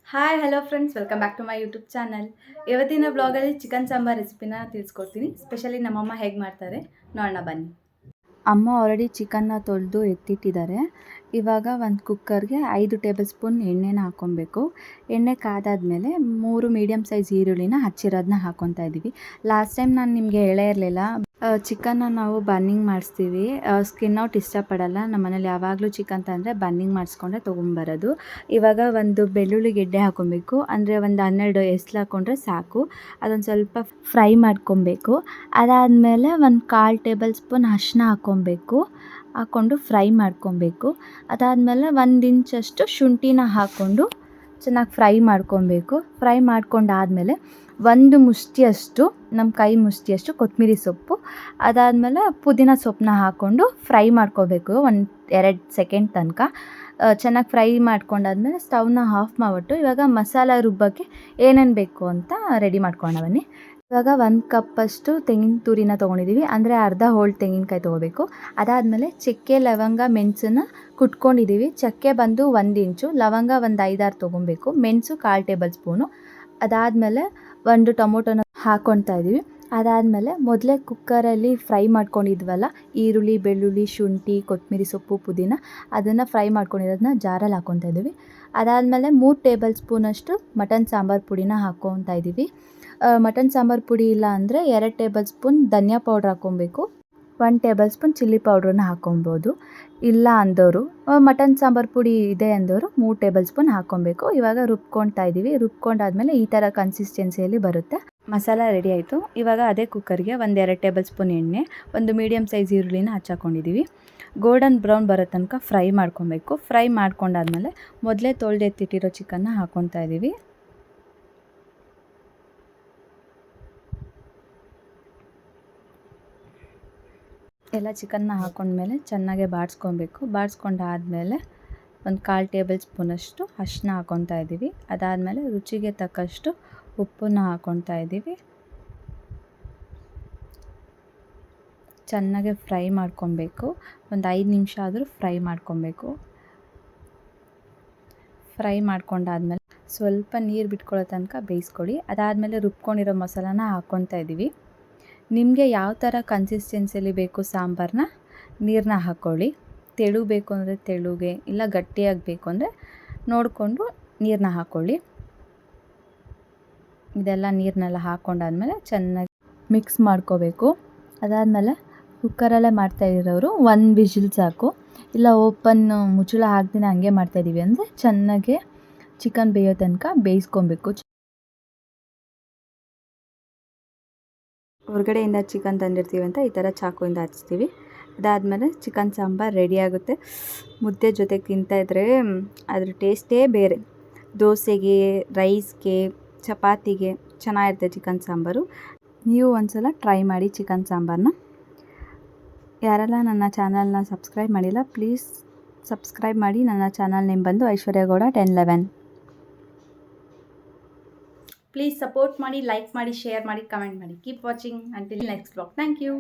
Hi hello friends, welcome back to my YouTube channel. ಇವತ್ತಿನ ಬ್ಲಾಗಲ್ಲಿ chicken sambar ರೆಸಿಪಿನ ತಿಳಿಸ್ಕೊಡ್ತೀನಿ. ಸ್ಪೆಷಲಿ ನಮ್ಮಮ್ಮ ಹೇಗೆ ಮಾಡ್ತಾರೆ ನೋಡೋಣ ಬನ್ನಿ. ಅಮ್ಮ ಆಲ್ರೆಡಿ ಚಿಕನ್ನ ತೊಳೆದು ಎತ್ತಿಟ್ಟಿದ್ದಾರೆ. ಇವಾಗ ಒಂದು ಕುಕ್ಕರ್ಗೆ 5 ಟೇಬಲ್ ಸ್ಪೂನ್ ಎಣ್ಣೆನ ಹಾಕ್ಕೊಬೇಕು. ಎಣ್ಣೆ ಕಾದಾದ್ಮೇಲೆ 3 ಮೀಡಿಯಮ್ ಸೈಜ್ ಈರುಳ್ಳಿನ ಹಚ್ಚಿರೋದನ್ನ ಹಾಕ್ಕೊತಾ ಇದ್ದೀವಿ. ಲಾಸ್ಟ್ ಟೈಮ್ ನಾನು ನಿಮಗೆ ಹೇಳೇ ಇರಲಿಲ್ಲ, ಚಿಕನ್ನ ನಾವು ಬನ್ನಿಂಗ್ ಮಾಡಿಸ್ತೀವಿ. ಸ್ಕಿನ್ ಔಟ್ ಇಷ್ಟಪಡಲ್ಲ. ನಮ್ಮ ಮನೇಲಿ ಯಾವಾಗಲೂ ಚಿಕನ್ ತಂದರೆ ಬನ್ನಿಂಗ್ ಮಾಡಿಸ್ಕೊಂಡ್ರೆ ತೊಗೊಂಬರೋದು. ಇವಾಗ ಒಂದು ಬೆಳ್ಳುಳ್ಳಿ ಗೆಡ್ಡೆ ಹಾಕ್ಕೊಬೇಕು. ಅಂದರೆ ಒಂದು 12 ಎಸ್ಲು ಹಾಕ್ಕೊಂಡ್ರೆ ಸಾಕು. ಅದೊಂದು ಸ್ವಲ್ಪ ಫ್ರೈ ಮಾಡ್ಕೊಬೇಕು. ಅದಾದಮೇಲೆ ಒಂದು 1/4 ಟೇಬಲ್ ಸ್ಪೂನ್ ಅರಿಶಿನ ಹಾಕ್ಕೊಂಡು ಫ್ರೈ ಮಾಡ್ಕೊಬೇಕು. ಅದಾದಮೇಲೆ 1 ಇಂಚಷ್ಟು ಶುಂಠಿನ ಹಾಕ್ಕೊಂಡು ಚೆನ್ನಾಗಿ ಫ್ರೈ ಮಾಡ್ಕೊಬೇಕು. ಫ್ರೈ ಮಾಡ್ಕೊಂಡಾದಮೇಲೆ 1 ಮುಷ್ಟಿಯಷ್ಟು, ನಮ್ಮ ಕೈ ಮುಷ್ಟಿಯಷ್ಟು ಕೊತ್ತಂಬರಿ ಸೊಪ್ಪು, ಅದಾದಮೇಲೆ ಪುದೀನ ಸೊಪ್ಪನ್ನ ಹಾಕ್ಕೊಂಡು ಫ್ರೈ ಮಾಡ್ಕೋಬೇಕು 1-2 ಸೆಕೆಂಡ್ ತನಕ. ಚೆನ್ನಾಗಿ ಫ್ರೈ ಮಾಡ್ಕೊಂಡಾದ್ಮೇಲೆ ಸ್ಟವ್ನ ಆಫ್ ಮಾಡಿಬಿಟ್ಟು ಇವಾಗ ಮಸಾಲ ರುಬ್ಬಕ್ಕೆ ಏನೇನು ಬೇಕು ಅಂತ ರೆಡಿ ಮಾಡ್ಕೊಂಡು ಬನ್ನಿ. ಇವಾಗ 1 ಕಪ್ಪಷ್ಟು ತೆಂಗಿನ ತುರಿನ ತೊಗೊಂಡಿದ್ದೀವಿ. ಅಂದರೆ ಅರ್ಧ ಹೋಳು ತೆಂಗಿನಕಾಯಿ ತೊಗೋಬೇಕು. ಅದಾದಮೇಲೆ ಚಕ್ಕೆ, ಲವಂಗ, ಮೆಣಸನ್ನ ಕುಟ್ಕೊಂಡಿದ್ದೀವಿ. ಚಕ್ಕೆ ಬಂದು 1 ಇಂಚು, ಲವಂಗ ಒಂದು 5-6 ತೊಗೊಬೇಕು, ಮೆಣಸು 1/4 ಟೇಬಲ್ ಸ್ಪೂನು. ಅದಾದಮೇಲೆ 1 ಟೊಮೊಟೊನ ಹಾಕ್ಕೊತಾ ಇದ್ದೀವಿ. ಅದಾದಮೇಲೆ ಮೊದಲೇ ಕುಕ್ಕರಲ್ಲಿ ಫ್ರೈ ಮಾಡ್ಕೊಂಡಿದ್ವಲ್ಲ, ಈರುಳ್ಳಿ, ಬೆಳ್ಳುಳ್ಳಿ, ಶುಂಠಿ, ಕೊತ್ತಂಬರಿ ಸೊಪ್ಪು, ಪುದೀನ, ಅದನ್ನು ಫ್ರೈ ಮಾಡ್ಕೊಂಡಿರೋದನ್ನ ಜಾರಲ್ಲಿ ಹಾಕ್ಕೊತಾ ಇದ್ದೀವಿ. ಅದಾದಮೇಲೆ 3 ಟೇಬಲ್ ಸ್ಪೂನಷ್ಟು ಮಟನ್ ಸಾಂಬಾರು ಪುಡಿನ ಹಾಕ್ಕೊತಾ ಇದ್ದೀವಿ. ಮಟನ್ ಸಾಂಬಾರು ಪುಡಿ ಇಲ್ಲ ಅಂದರೆ 2 ಟೇಬಲ್ ಸ್ಪೂನ್ ಧನಿಯಾ ಪೌಡ್ರ್ ಹಾಕ್ಕೊಬೇಕು. 1 ಟೇಬಲ್ ಸ್ಪೂನ್ ಚಿಲ್ಲಿ ಪೌಡ್ರನ್ನ ಹಾಕ್ಕೊಬೋದು. ಇಲ್ಲ ಅಂದವರು, ಮಟನ್ ಸಾಂಬಾರು ಪುಡಿ ಇದೆ ಅಂದವರು 3 ಟೇಬಲ್ ಸ್ಪೂನ್ ಹಾಕ್ಕೊಬೇಕು. ಇವಾಗ ರುಬ್ಕೊತಾ ಇದ್ದೀವಿ. ರುಬ್ಕೊಂಡಾದ್ಮೇಲೆ ಈ ಥರ ಕನ್ಸಿಸ್ಟೆನ್ಸಿಯಲ್ಲಿ ಬರುತ್ತೆ. ಮಸಾಲ ರೆಡಿ ಆಯಿತು. ಇವಾಗ ಅದೇ ಕುಕ್ಕರ್ಗೆ 1-2 ಟೇಬಲ್ ಸ್ಪೂನ್ ಎಣ್ಣೆ, ಒಂದು ಮೀಡಿಯಮ್ ಸೈಜ್ ಈರುಳ್ಳಿನ ಹಚ್ಚಾಕೊಂಡಿದ್ದೀವಿ. ಗೋಲ್ಡನ್ ಬ್ರೌನ್ ಬರೋ ತನಕ ಫ್ರೈ ಮಾಡ್ಕೊಬೇಕು. ಫ್ರೈ ಮಾಡ್ಕೊಂಡಾದ್ಮೇಲೆ ಮೊದಲೇ ತೊಳೆದೆತ್ತಿಟ್ಟಿರೋ ಚಿಕನ್ನ ಹಾಕ್ಕೊತಾ ಇದ್ದೀವಿ. ಎಲ್ಲ ಚಿಕನ್ನ ಹಾಕ್ಕೊಂಡ್ಮೇಲೆ ಚೆನ್ನಾಗೆ ಬಾಡಿಸ್ಕೊಬೇಕು. ಬಾಡಿಸ್ಕೊಂಡಾದ್ಮೇಲೆ ಒಂದು 1/4 ಟೇಬಲ್ ಸ್ಪೂನಷ್ಟು ಅರಿಶಿನ ಹಾಕ್ಕೊತಾ ಇದ್ದೀವಿ. ಅದಾದಮೇಲೆ ರುಚಿಗೆ ತಕ್ಕಷ್ಟು ಉಪ್ಪನ್ನ ಹಾಕ್ಕೊತಾ ಇದ್ದೀವಿ. ಚೆನ್ನಾಗೆ ಫ್ರೈ ಮಾಡ್ಕೊಬೇಕು. ಒಂದು 5 ನಿಮಿಷ ಆದರೂ ಫ್ರೈ ಮಾಡ್ಕೊಬೇಕು. ಫ್ರೈ ಮಾಡ್ಕೊಂಡಾದ್ಮೇಲೆ ಸ್ವಲ್ಪ ನೀರು ಬಿಟ್ಕೊಳ್ಳೋ ತನಕ ಬೇಯಿಸ್ಕೊಳ್ಳಿ. ಅದಾದಮೇಲೆ ರುಬ್ಕೊಂಡಿರೋ ಮಸಾಲಾನ ಹಾಕ್ಕೊತಾ ಇದ್ದೀವಿ. ನಿಮಗೆ ಯಾವ ಥರ ಕನ್ಸಿಸ್ಟೆನ್ಸಿಯಲ್ಲಿ ಬೇಕು ಸಾಂಬಾರನ್ನ, ನೀರನ್ನ ಹಾಕ್ಕೊಳ್ಳಿ. ತೆಳು ಬೇಕು ಅಂದರೆ ತೆಳುಗೆ, ಇಲ್ಲ ಗಟ್ಟಿಯಾಗಬೇಕು ಅಂದರೆ ನೋಡಿಕೊಂಡು ನೀರನ್ನ ಹಾಕ್ಕೊಳ್ಳಿ. ಇದೆಲ್ಲ ನೀರನ್ನೆಲ್ಲ ಹಾಕ್ಕೊಂಡಾದ್ಮೇಲೆ ಚೆನ್ನಾಗಿ ಮಿಕ್ಸ್ ಮಾಡ್ಕೋಬೇಕು. ಅದಾದಮೇಲೆ ಕುಕ್ಕರಲ್ಲೇ ಮಾಡ್ತಾಯಿರೋರು 1 ವಿಜಿಲ್ ಸಾಕು. ಇಲ್ಲ ಓಪನ್ ಮುಚ್ಚಳ ಹಾಕ್ದಿನ ಹಂಗೆ ಮಾಡ್ತಾಯಿದ್ದೀವಿ ಅಂದರೆ ಚೆನ್ನಾಗೆ ಚಿಕನ್ ಬೇಯೋ ತನಕ ಬೇಯಿಸ್ಕೊಬೇಕು. ಹೊರಗಡೆಯಿಂದ ಚಿಕನ್ ತಂದಿರ್ತೀವಿ ಅಂತ ಈ ಥರ ಚಾಕುವಿಂದ ಹಚ್ತೀವಿ. ಅದಾದಮೇಲೆ ಚಿಕನ್ ಸಾಂಬಾರು ರೆಡಿ ಆಗುತ್ತೆ. ಮುದ್ದೆ ಜೊತೆಗೆ ತಿಂತಾಯಿದ್ರೆ ಅದ್ರ ಟೇಸ್ಟೇ ಬೇರೆ. ದೋಸೆಗೆ, ರೈಸ್ಗೆ, ಚಪಾತಿಗೆ ಚೆನ್ನಾಗಿರುತ್ತೆ ಚಿಕನ್ ಸಾಂಬಾರು. ನೀವು ಒಂದ್ಸಲ ಟ್ರೈ ಮಾಡಿ ಚಿಕನ್ ಸಾಂಬಾರನ್ನ. ಯಾರೆಲ್ಲ ನನ್ನ ಚಾನಲ್ನ ಸಬ್ಸ್ಕ್ರೈಬ್ ಮಾಡಿಲ್ಲ, ಪ್ಲೀಸ್ ಸಬ್ಸ್ಕ್ರೈಬ್ ಮಾಡಿ. ನನ್ನ ಚಾನಲ್ ನೇಮ್ ಬಂದು ಐಶ್ವರ್ಯ ಗೌಡ 1011. ಪ್ಲೀಸ್ ಸಪೋರ್ಟ್ ಮಾಡಿ, ಲೈಕ್ ಮಾಡಿ, ಶೇರ್ ಮಾಡಿ, ಕಮೆಂಟ್ ಮಾಡಿ. Keep watching until next blog. Thank you.